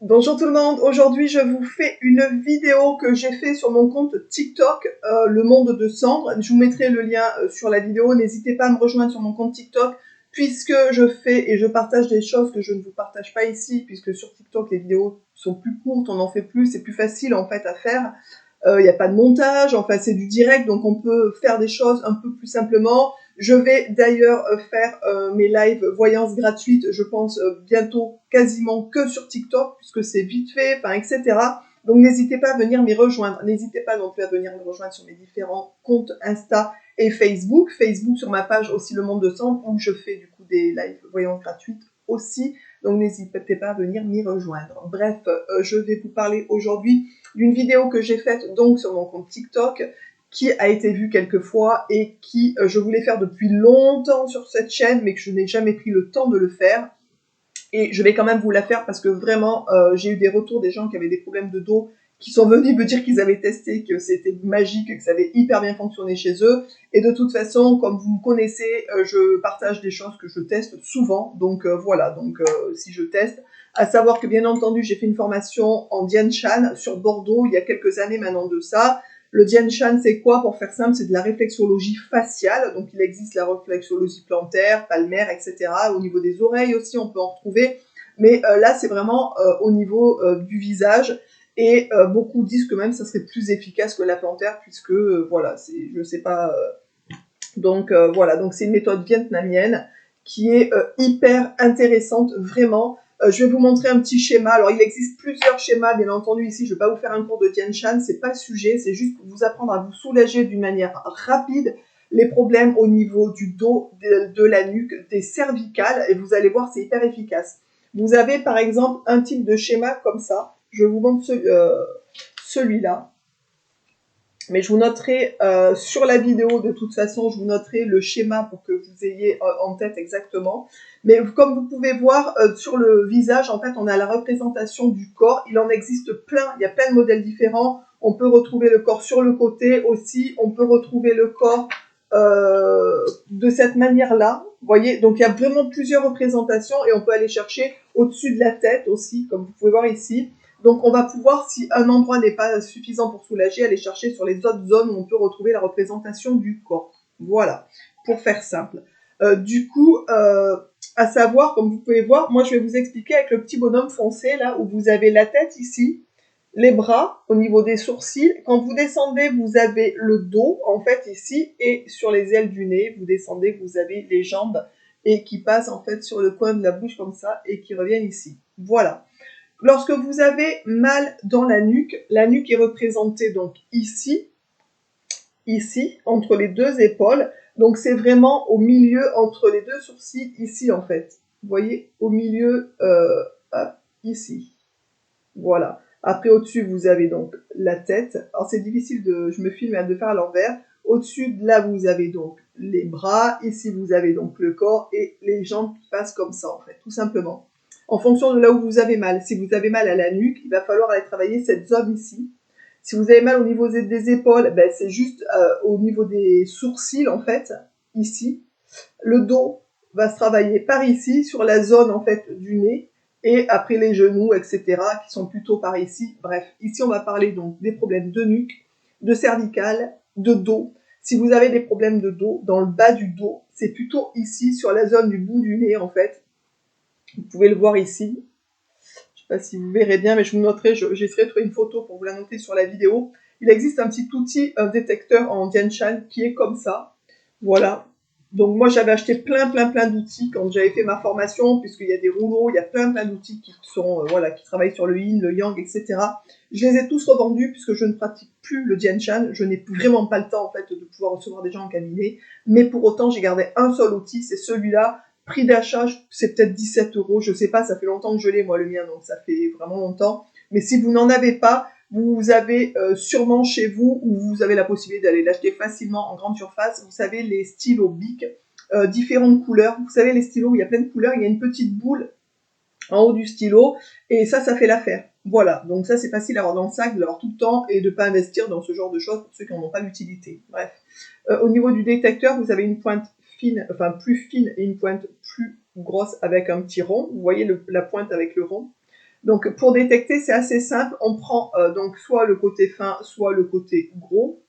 Bonjour tout le monde, aujourd'hui je vous fais une vidéo que j'ai fait sur mon compte TikTok, Le Monde de Cendre. Je vous mettrai le lien sur la vidéo, n'hésitez pas à me rejoindre sur mon compte TikTok puisque je fais et je partage des choses que je ne vous partage pas ici, puisque sur TikTok les vidéos sont plus courtes, on en fait plus, c'est plus facile en fait à faire. Il n'y a pas de montage, enfin c'est du direct, donc on peut faire des choses un peu plus simplement. Je vais d'ailleurs faire mes lives voyances gratuites, je pense bientôt quasiment que sur TikTok, puisque c'est vite fait, enfin, etc. Donc n'hésitez pas à venir m'y rejoindre. N'hésitez pas non plus à venir me rejoindre sur mes différents comptes Insta et Facebook. Facebook sur ma page aussi Le Monde de Cendre, où je fais du coup des lives voyances gratuites aussi. Donc n'hésitez pas à venir m'y rejoindre. Bref, je vais vous parler aujourd'hui d'une vidéo que j'ai faite donc sur mon compte TikTok, qui a été vue quelques fois et qui je voulais faire depuis longtemps sur cette chaîne, mais que je n'ai jamais pris le temps de le faire. Et je vais quand même vous la faire parce que vraiment, j'ai eu des retours des gens qui avaient des problèmes de dos, qui sont venus me dire qu'ils avaient testé, que c'était magique, que ça avait hyper bien fonctionné chez eux. Et de toute façon, comme vous me connaissez, je partage des choses que je teste souvent. Donc voilà, donc si je teste. À savoir que bien entendu, j'ai fait une formation en Dian Shan sur Bordeaux il y a quelques années maintenant de ça. Le Dian Shan, c'est quoi? Pour faire simple, c'est de la réflexologie faciale. Donc, il existe la réflexologie plantaire, palmaire, etc. Au niveau des oreilles aussi, on peut en retrouver. Mais là, c'est vraiment au niveau du visage. Et beaucoup disent que même ça serait plus efficace que la plantaire, puisque, voilà, je sais pas. Donc, voilà. Donc, c'est une méthode vietnamienne qui est hyper intéressante, vraiment. Je vais vous montrer un petit schéma. Alors, il existe plusieurs schémas, bien entendu. Ici, je ne vais pas vous faire un cours de Tian Shan, c'est pas le sujet. C'est juste pour vous apprendre à vous soulager d'une manière rapide les problèmes au niveau du dos, de la nuque, des cervicales. Et vous allez voir, c'est hyper efficace. Vous avez, par exemple, un type de schéma comme ça. Je vous montre celui-là. Mais je vous noterai sur la vidéo, de toute façon, je vous noterai le schéma pour que vous ayez en tête exactement. Mais comme vous pouvez voir, sur le visage, en fait, on a la représentation du corps. Il en existe plein, il y a plein de modèles différents. On peut retrouver le corps sur le côté aussi. On peut retrouver le corps de cette manière-là. Vous voyez, donc il y a vraiment plusieurs représentations et on peut aller chercher au-dessus de la tête aussi, comme vous pouvez voir ici. Donc on va pouvoir, si un endroit n'est pas suffisant pour soulager, aller chercher sur les autres zones où on peut retrouver la représentation du corps. Voilà, pour faire simple. Du coup, à savoir, comme vous pouvez voir, moi je vais vous expliquer avec le petit bonhomme foncé, là, où vous avez la tête ici, les bras au niveau des sourcils. Quand vous descendez, vous avez le dos, en fait, ici, et sur les ailes du nez, vous descendez, vous avez les jambes, et qui passent, en fait, sur le coin de la bouche, comme ça, et qui reviennent ici. Voilà. Lorsque vous avez mal dans la nuque est représentée donc ici, entre les deux épaules. Donc c'est vraiment au milieu, entre les deux sourcils, ici en fait. Vous voyez, au milieu, ici. Voilà. Après, au-dessus, vous avez donc la tête. Alors c'est difficile je me filme de faire à l'envers. Au-dessus, là, vous avez donc les bras. Ici, vous avez donc le corps et les jambes qui passent comme ça, en fait, tout simplement. En fonction de là où vous avez mal. Si vous avez mal à la nuque, il va falloir aller travailler cette zone ici. Si vous avez mal au niveau des épaules, ben, c'est juste au niveau des sourcils, en fait, ici. Le dos va se travailler par ici, sur la zone, en fait, du nez. Et après les genoux, etc., qui sont plutôt par ici. Bref, ici, on va parler donc des problèmes de nuque, de cervicale, de dos. Si vous avez des problèmes de dos, dans le bas du dos, c'est plutôt ici, sur la zone du bout du nez, en fait. Vous pouvez le voir ici. Je ne sais pas si vous verrez bien, mais je vous noterai, j'essaierai de trouver une photo pour vous la noter sur la vidéo. Il existe un petit outil, un détecteur en Dian Shan qui est comme ça. Voilà. Donc moi j'avais acheté plein d'outils quand j'avais fait ma formation, puisqu'il y a des rouleaux, il y a plein d'outils qui sont voilà, qui travaillent sur le yin, le yang, etc. Je les ai tous revendus puisque je ne pratique plus le Dian Shan. Je n'ai vraiment pas le temps en fait de pouvoir recevoir des gens en cabinet, mais pour autant j'ai gardé un seul outil, c'est celui-là. Prix d'achat, c'est peut-être 17 €, je sais pas, ça fait longtemps que je l'ai moi le mien, donc ça fait vraiment longtemps. Mais si vous n'en avez pas, vous avez sûrement chez vous, ou vous avez la possibilité d'aller l'acheter facilement en grande surface, vous savez, les stylos Bic, différentes couleurs. Vous savez, les stylos où il y a plein de couleurs, il y a une petite boule en haut du stylo, et ça fait l'affaire. Voilà, donc ça c'est facile à avoir dans le sac, de l'avoir tout le temps, et de ne pas investir dans ce genre de choses pour ceux qui n'en ont pas l'utilité. Bref. Au niveau du détecteur, vous avez une pointe fine, enfin plus fine, et une pointe plus grosse avec un petit rond. Vous voyez la pointe avec le rond. Donc pour détecter, c'est assez simple. On prend donc soit le côté fin, soit le côté gros,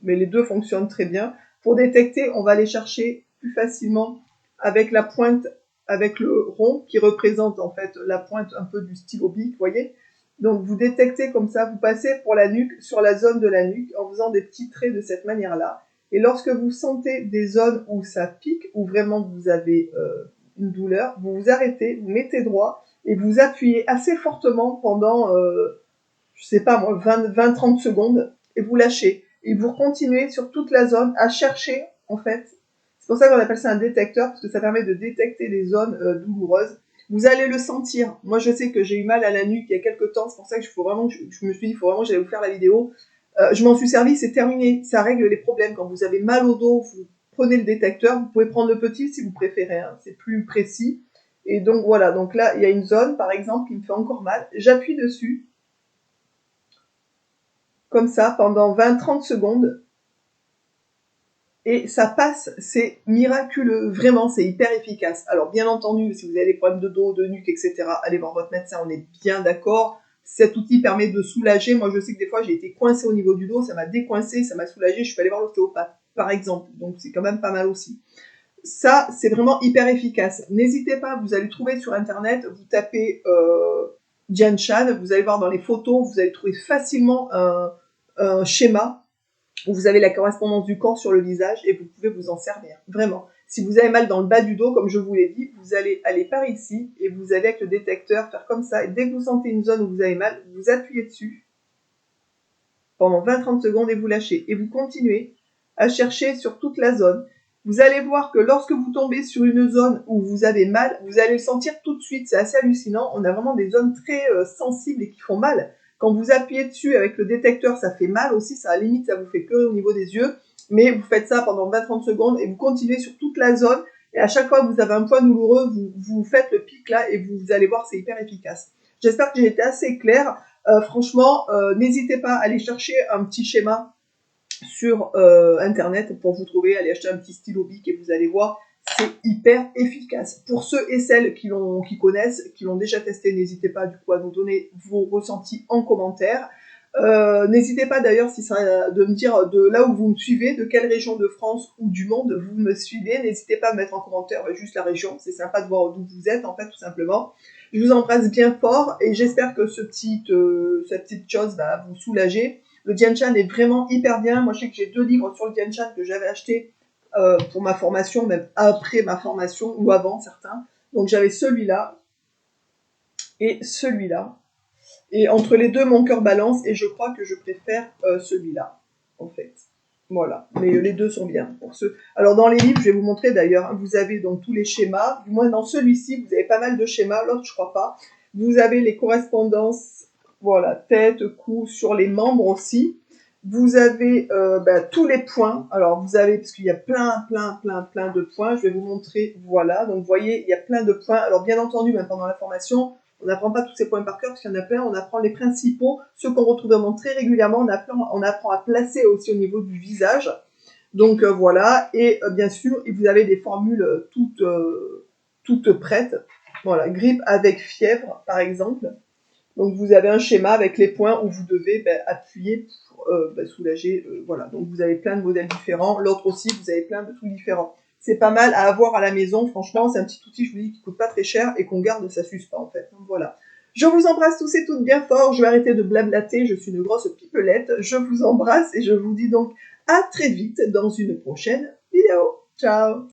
mais les deux fonctionnent très bien. Pour détecter, on va aller chercher plus facilement avec la pointe, avec le rond qui représente en fait la pointe un peu du stylo bic, vous voyez. Donc vous détectez comme ça, vous passez pour la nuque sur la zone de la nuque en faisant des petits traits de cette manière-là. Et lorsque vous sentez des zones où ça pique, où vraiment vous avez une douleur, vous vous arrêtez, vous mettez droit et vous appuyez assez fortement pendant, je sais pas moi, 20-30 secondes et vous lâchez. Et vous continuez sur toute la zone à chercher, en fait. C'est pour ça qu'on appelle ça un détecteur, parce que ça permet de détecter les zones douloureuses. Vous allez le sentir. Moi, je sais que j'ai eu mal à la nuque il y a quelques temps. C'est pour ça que je me suis dit, il faut vraiment que j'allais vous faire la vidéo. Je m'en suis servi, c'est terminé. Ça règle les problèmes. Quand vous avez mal au dos, vous prenez le détecteur. Vous pouvez prendre le petit si vous préférez. Hein. C'est plus précis. Et donc, voilà. Donc là, il y a une zone, par exemple, qui me fait encore mal. J'appuie dessus. Comme ça, pendant 20-30 secondes. Et ça passe, c'est miraculeux, vraiment, c'est hyper efficace. Alors bien entendu, si vous avez des problèmes de dos, de nuque, etc., allez voir votre médecin, on est bien d'accord. Cet outil permet de soulager. Moi, je sais que des fois, j'ai été coincée au niveau du dos, ça m'a décoincé, ça m'a soulagé, je suis allée voir l'ostéopathe, par exemple. Donc c'est quand même pas mal aussi. Ça, c'est vraiment hyper efficace. N'hésitez pas, vous allez trouver sur Internet, vous tapez Jian Shan, vous allez voir dans les photos, vous allez trouver facilement un schéma où vous avez la correspondance du corps sur le visage et vous pouvez vous en servir, vraiment. Si vous avez mal dans le bas du dos, comme je vous l'ai dit, vous allez aller par ici et vous allez avec le détecteur faire comme ça. Et dès que vous sentez une zone où vous avez mal, vous appuyez dessus pendant 20-30 secondes et vous lâchez. Et vous continuez à chercher sur toute la zone. Vous allez voir que lorsque vous tombez sur une zone où vous avez mal, vous allez le sentir tout de suite. C'est assez hallucinant. On a vraiment des zones très sensibles et qui font mal. Quand vous appuyez dessus avec le détecteur, ça fait mal aussi. Ça, à la limite, ça vous fait pleurer au niveau des yeux. Mais vous faites ça pendant 20-30 secondes et vous continuez sur toute la zone. Et à chaque fois que vous avez un point douloureux, vous faites le pic là et vous allez voir, c'est hyper efficace. J'espère que j'ai été assez claire. Franchement, n'hésitez pas à aller chercher un petit schéma sur Internet pour vous trouver, aller acheter un petit stylo bic et vous allez voir, c'est hyper efficace. Pour ceux et celles qui connaissent, qui l'ont déjà testé, n'hésitez pas du coup à nous donner vos ressentis en commentaire. N'hésitez pas d'ailleurs de me dire de là où vous me suivez, de quelle région de France ou du monde vous me suivez. N'hésitez pas à mettre en commentaire juste la région, c'est sympa de voir d'où vous êtes en fait tout simplement. Je vous embrasse bien fort et j'espère que cette petite chose va vous soulager. Le Jian Shan est vraiment hyper bien. Moi je sais que j'ai 2 livres sur le Jian Shan que j'avais acheté pour ma formation, même après ma formation ou avant certains. Donc j'avais celui-là et celui-là. Et entre les deux, mon cœur balance et je crois que je préfère celui-là, en fait. Voilà, mais les deux sont bien pour ceux. Alors dans les livres, je vais vous montrer d'ailleurs, hein, vous avez donc tous les schémas. Du moins dans celui-ci, vous avez pas mal de schémas, l'autre je crois pas. Vous avez les correspondances, voilà, tête, cou, sur les membres aussi. Vous avez tous les points. Alors vous avez, parce qu'il y a plein de points. Je vais vous montrer, voilà. Donc vous voyez, il y a plein de points. Alors bien entendu, même pendant la formation, on n'apprend pas tous ces points par cœur, parce qu'il y en a plein, on apprend les principaux, ceux qu'on retrouve vraiment très régulièrement, on apprend à placer aussi au niveau du visage. Donc voilà, et bien sûr, vous avez des formules toutes prêtes. Voilà, grippe avec fièvre, par exemple. Donc vous avez un schéma avec les points où vous devez appuyer pour soulager. Voilà, donc vous avez plein de modèles différents. L'autre aussi, vous avez plein de trucs différents. C'est pas mal à avoir à la maison, franchement, c'est un petit outil, je vous dis, qui coûte pas très cher et qu'on garde, ça s'use pas en fait. Donc voilà. Je vous embrasse tous et toutes bien fort, je vais arrêter de blablater, je suis une grosse pipelette. Je vous embrasse et je vous dis donc à très vite dans une prochaine vidéo. Ciao!